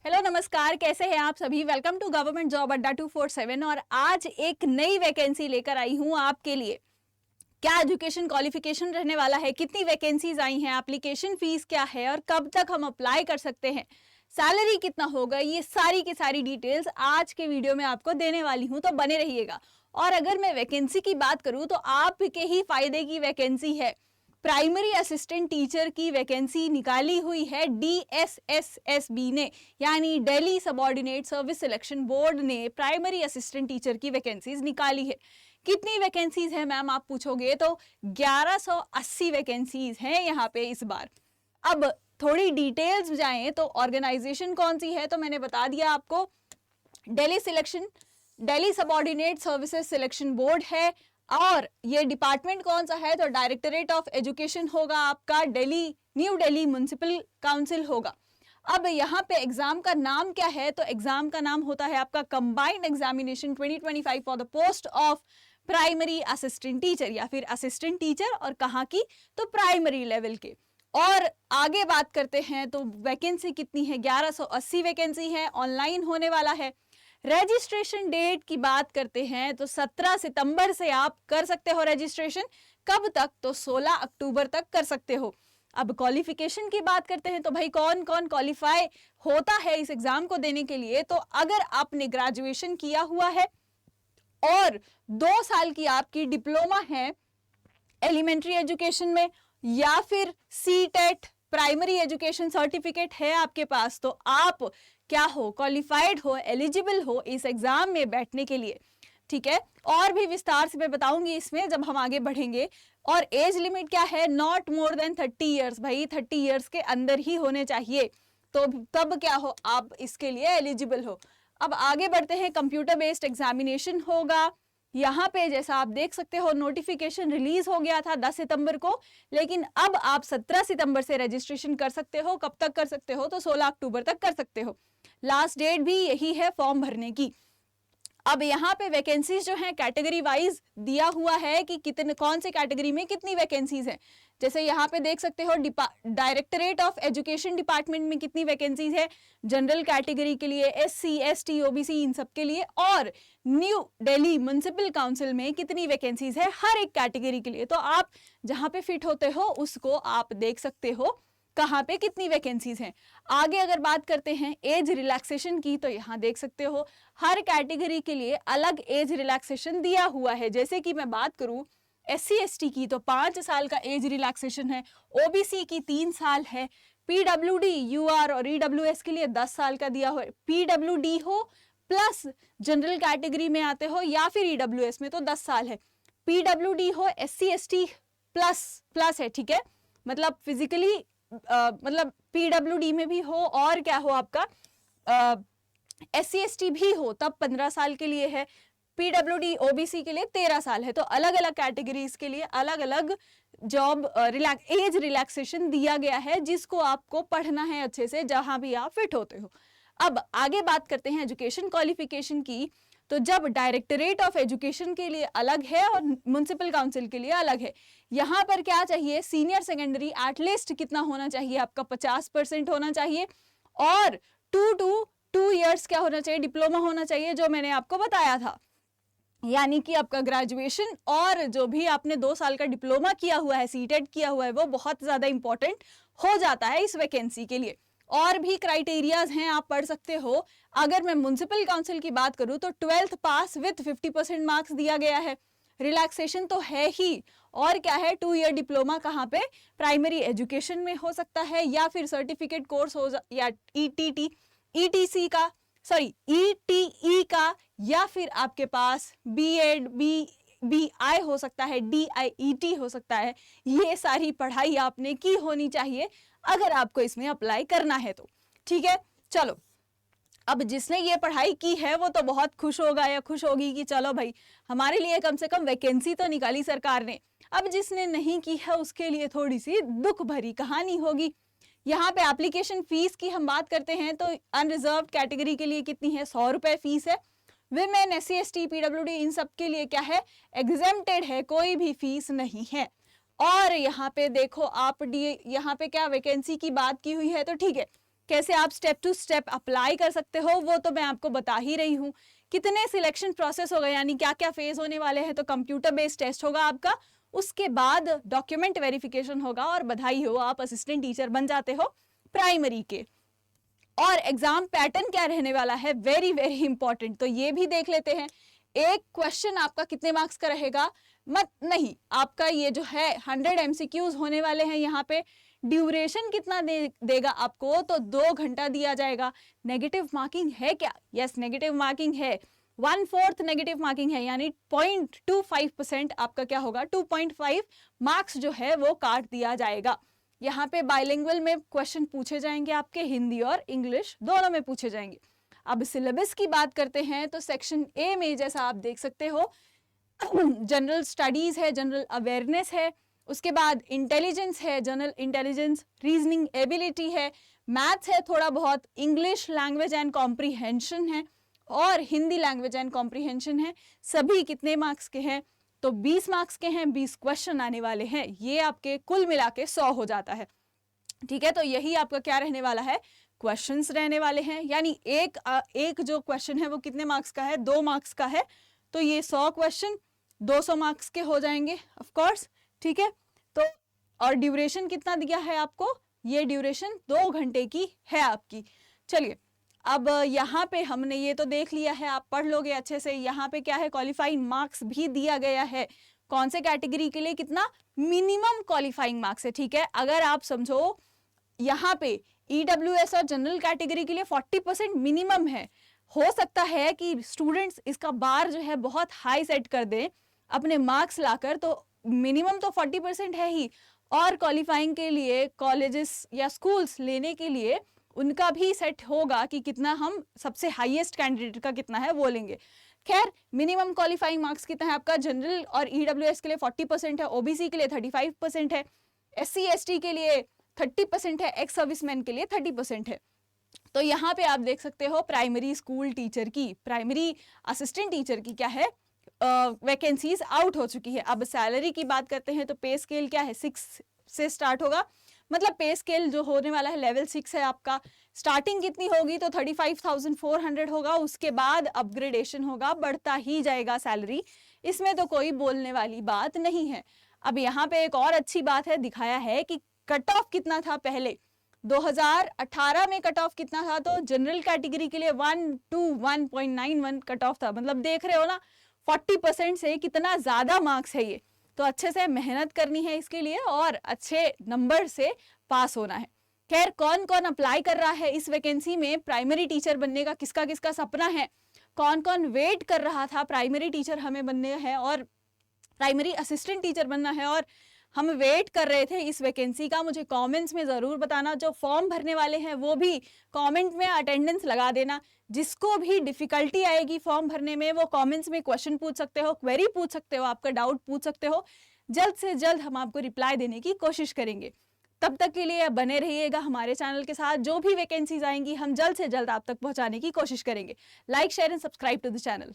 Hello नमस्कार, कैसे हैं आप सभी। वेलकम टू गवर्नमेंट जॉब अड्डा 247। और आज एक नई वैकेंसी लेकर आई हूं आपके लिए। क्या एजुकेशन क्वालिफिकेशन रहने वाला है, कितनी वैकेंसीज आई हैं, एप्लीकेशन फीस क्या है और कब तक हम अप्लाई कर सकते हैं, सैलरी कितना होगा, ये सारी की सारी डिटेल्स आज के वीडियो में आपको देने वाली हूं, तो बने रहिएगा। और अगर मैं वैकेंसी की बात करूं तो आपके ही फायदे की वैकेंसी है। प्राइमरी असिस्टेंट टीचर की वैकेंसी निकाली हुई है DSSSB ने, यानी Delhi subordinate service selection board ने प्राइमरी असिस्टेंट टीचर की वैकेंसीज निकाली है। कितनी वैकेंसीज है मैम आप पूछोगे, तो 1180 वैकेंसीज हैं यहाँ पे इस बार। अब थोड़ी डिटेल्स जाएं तो ऑर्गेनाइजेशन कौन सी है, तो मैंने बता दिया आपको, Delhi subordinate services selection board है। और ये डिपार्टमेंट कौन सा है, तो डायरेक्टरेट ऑफ एजुकेशन होगा आपका, न्यू दिल्ली म्युनिसिपल काउंसिल होगा। अब यहाँ पे एग्जाम का नाम क्या है, तो एग्जाम का नाम होता है आपका combined examination 2025 for the post of primary assistant teacher, या फिर असिस्टेंट टीचर, और कहाँ की, तो प्राइमरी लेवल के। और आगे बात करते हैं तो वैकेंसी कितनी है, 1180 वैकेंसी है, ऑनलाइन होने वाला है। रजिस्ट्रेशन डेट की बात करते हैं तो 17 सितंबर से आप कर सकते हो रजिस्ट्रेशन। कब तक, तो 16 अक्टूबर तक कर सकते हो। अब क्वालिफिकेशन की बात करते हैं तो भाई कौन कौन क्वालिफाई होता है इस एग्जाम को देने के लिए, तो अगर आपने ग्रेजुएशन किया हुआ है और 2 साल की आपकी डिप्लोमा है एलिमेंट्री एजुकेशन में, या फिर सीटेट प्राइमरी एजुकेशन सर्टिफिकेट है आपके पास, तो आप क्या हो, क्वालिफाइड हो, एलिजिबल हो इस एग्जाम में बैठने के लिए। ठीक है, और भी विस्तार से मैं बताऊंगी इसमें जब हम आगे बढ़ेंगे। और एज लिमिट क्या है, नॉट मोर देन 30 ईयर्स, भाई 30 ईयर्स के अंदर ही होने चाहिए, तो तब क्या हो, आप इसके लिए एलिजिबल हो। अब आगे बढ़ते हैं, कंप्यूटर बेस्ड एग्जामिनेशन होगा। यहाँ पे जैसा आप देख सकते हो नोटिफिकेशन रिलीज हो गया था 10 सितंबर को, लेकिन अब आप 17 सितंबर से रजिस्ट्रेशन कर सकते हो। कब तक कर सकते हो, तो 16 अक्टूबर तक कर सकते हो। लास्ट डेट भी यही है फॉर्म भरने की। अब यहाँ पे वैकेंसीज जो हैं कैटेगरी वाइज दिया हुआ है कि कितने, कौन से कैटेगरी में कितनी वैकेंसीज हैं। जैसे यहाँ पे देख सकते हो डायरेक्टरेट ऑफ एजुकेशन डिपार्टमेंट में कितनी वैकेंसीज है, जनरल कैटेगरी के लिए, SC ST OBC इन सब के लिए, और न्यू दिल्ली म्युनिसिपल काउंसिल में कितनी वैकेंसीज है हर एक कैटेगरी के लिए। तो आप जहाँ पे फिट होते हो उसको आप देख सकते हो कहाँ पे कितनी वैकेंसीज हैं। आगे अगर बात करते हैं एज रिलैक्सेशन की, तो यहाँ देख सकते हो हर कैटेगरी के लिए अलग एज रिलैक्सेशन दिया हुआ है। जैसे कि मैं बात करूं SC ST की, तो 5 साल का एज रिलैक्सेशन है, OBC की 3 साल है, PWD UR और EWS के लिए 10 साल का दिया हुआ है। PWD हो प्लस जनरल कैटेगरी में आते हो या फिर EWS में तो 10 साल है। PWD हो SC ST प्लस है, ठीक है, मतलब फिजिकली मतलब PWD में भी हो और क्या हो आपका SC ST भी हो तब 15 साल के लिए है। PWD OBC के लिए 13 साल है। तो अलग अलग कैटेगरीज के लिए अलग अलग जॉब एज रिलैक्सेशन दिया गया है, जिसको आपको पढ़ना है अच्छे से जहां भी आप फिट होते हो। अब आगे बात करते हैं एजुकेशन क्वालिफिकेशन की, तो जब डायरेक्टरेट ऑफ एजुकेशन के लिए अलग है और म्युनिसिपल काउंसिल के लिए अलग है। यहाँ पर क्या चाहिए, सीनियर सेकेंडरी एटलीस्ट कितना होना चाहिए आपका, 50% होना चाहिए, और 2 इयर्स क्या होना चाहिए, डिप्लोमा होना चाहिए, जो मैंने आपको बताया था। यानी कि आपका ग्रेजुएशन और जो भी आपने 2 साल का डिप्लोमा किया हुआ है, सीटेट किया हुआ है, वो बहुत ज्यादा इंपॉर्टेंट हो जाता है इस वैकेंसी के लिए। और भी क्राइटेरियाज हैं, आप पढ़ सकते हो। अगर मैं म्युनिसिपल काउंसिल की बात करूं तो 12th पास विथ 50% मार्क्स दिया गया है। रिलैक्सेशन तो है ही, और क्या है, 2 ईयर डिप्लोमा कहाँ पे, प्राइमरी एजुकेशन में हो सकता है, या फिर सर्टिफिकेट कोर्स हो या ETE का, या फिर आपके पास BEd BI हो सकता है, DIET हो सकता है। ये सारी पढ़ाई आपने की होनी चाहिए अगर आपको इसमें अप्लाई करना है तो। ठीक है, चलो, अब जिसने ये पढ़ाई की है वो तो बहुत खुश होगा या खुश होगी कि चलो भाई हमारे लिए कम से कम वैकेंसी तो निकाली सरकार ने। अब जिसने नहीं की है उसके लिए थोड़ी सी दुख भरी कहानी होगी। यहाँ पे एप्लीकेशन फीस की हम बात करते हैं तो अनरिजर्व कैटेगरी के लिए कितनी है, 100 रुपए फीस है। विमेन SC ST PWD इन सब के लिए क्या है, एग्जेम्प्टेड है, कोई भी फीस नहीं है। और यहाँ पे देखो आप यहाँ पे क्या वैकेंसी की बात की हुई है, तो ठीक है कैसे आप स्टेप टू स्टेप अप्लाई कर सकते हो वो तो मैं आपको बता ही रही हूँ। कितने सिलेक्शन प्रोसेस होगा, यानी क्या क्या फेज होने वाले हैं, तो कंप्यूटर बेस्ड टेस्ट होगा आपका, उसके बाद डॉक्यूमेंट वेरिफिकेशन होगा और बधाई हो, आप असिस्टेंट टीचर बन जाते हो प्राइमरी के। और एग्जाम पैटर्न क्या रहने वाला है, वेरी वेरी इंपॉर्टेंट, तो ये भी देख लेते हैं। एक क्वेश्चन आपका कितने मार्क्स का रहेगा, मत नहीं, आपका ये जो है 100 MCQs होने वाले हैं। यहाँ पे ड्यूरेशन कितना देगा आपको, तो 2 घंटा दिया जाएगा। नेगेटिव मार्किंग है क्या, यस नेगेटिव मार्किंग है, 1/4 नेगेटिव मार्किंग है, यानी 0.25% आपका क्या होगा, 2.5 मार्क्स जो है वो काट दिया जाएगा। यहाँ पे बाइलिंगुअल में क्वेश्चन पूछे जाएंगे आपके, हिंदी और इंग्लिश दोनों में पूछे जाएंगे। अब सिलेबस की बात करते हैं तो सेक्शन ए में जैसा आप देख सकते हो जनरल स्टडीज है, जनरल अवेयरनेस है, उसके बाद इंटेलिजेंस है, जनरल इंटेलिजेंस, रीजनिंग एबिलिटी है, मैथ्स है थोड़ा बहुत, इंग्लिश लैंग्वेज एंड कॉम्प्रीहेंशन है और हिंदी लैंग्वेज एंड कॉम्प्रीहेंशन है। सभी कितने मार्क्स के हैं, तो 20 मार्क्स के हैं, 20 क्वेश्चन आने वाले हैं, ये आपके कुल मिला के 100 हो जाता है। ठीक है, तो यही आपका क्या रहने वाला है, क्वेश्चंस रहने वाले हैं। यानी एक जो क्वेश्चन है वो कितने मार्क्स का है, 2 मार्क्स का है, तो ये 100 क्वेश्चन 200 मार्क्स के हो जाएंगे ऑफ कोर्स। ठीक है, तो और ड्यूरेशन कितना दिया है आपको, ये ड्यूरेशन 2 घंटे की है आपकी। चलिए अब यहाँ पे हमने ये तो देख लिया है, आप पढ़ लोगे अच्छे से। यहाँ पे क्या है, क्वालिफाइंग मार्क्स भी दिया गया है, कौन से कैटेगरी के लिए कितना मिनिमम क्वालिफाइंग मार्क्स है। ठीक है, अगर आप समझो यहाँ पे EWS और जनरल कैटेगरी के लिए 40% मिनिमम है, हो सकता है कि स्टूडेंट्स इसका बार जो है बहुत हाई सेट कर दें अपने मार्क्स लाकर, तो मिनिमम तो 40% है ही, और क्वालिफाइंग के लिए कॉलेजेस या स्कूल्स लेने के लिए उनका भी सेट होगा कि कितना हम सबसे हाईएस्ट कैंडिडेट का कितना है वो लेंगे। खैर मिनिमम क्वालिफाइंग मार्क्स कितना है आपका, जनरल और EWS के लिए 40% है, OBC के लिए 35% है, SC ST के लिए 30% है, एक्स सर्विसमैन के लिए 30% है। तो यहाँ पे आप देख सकते हो प्राइमरी स्कूल टीचर की, प्राइमरी असिस्टेंट टीचर की क्या है, वैकेंसीज आउट हो चुकी है। अब सैलरी की बात करते हैं तो पे स्केल क्या है, 6 से स्टार्ट होगा, मतलब पे स्केल जो होने वाला है लेवल 6 है आपका। स्टार्टिंग कितनी होगी, तो 35,400 होगा, उसके बाद अपग्रेडेशन होगा, बढ़ता ही जाएगा सैलरी, इसमें तो कोई बोलने वाली बात नहीं है। अब यहाँ पे एक और अच्छी बात है, दिखाया है कि कट ऑफ कितना था पहले, 2018 में कट ऑफ कितना था, तो जनरल कैटेगरी के लिए 121.91 कट ऑफ था, मतलब देख रहे हो ना 40% से कितना ज्यादा मार्क्स है ये। तो अच्छे से मेहनत करनी है इसके लिए और अच्छे नंबर से पास होना है। खैर कौन कौन अप्लाई कर रहा है इस वैकेंसी में, प्राइमरी टीचर बनने का किसका किसका सपना है, कौन कौन वेट कर रहा था प्राइमरी टीचर हमें बनने है और प्राइमरी असिस्टेंट टीचर बनना है और हम वेट कर रहे थे इस वैकेंसी का, मुझे कमेंट्स में ज़रूर बताना। जो फॉर्म भरने वाले हैं वो भी कमेंट में अटेंडेंस लगा देना। जिसको भी डिफिकल्टी आएगी फॉर्म भरने में वो कमेंट्स में क्वेश्चन पूछ सकते हो, क्वेरी पूछ सकते हो, आपका डाउट पूछ सकते हो, जल्द से जल्द हम आपको रिप्लाई देने की कोशिश करेंगे। तब तक के लिए बने रहिएगा हमारे चैनल के साथ, जो भी वैकेंसीज आएंगी हम जल्द से जल्द आप तक पहुंचाने की कोशिश करेंगे। Like share and subscribe to the channel.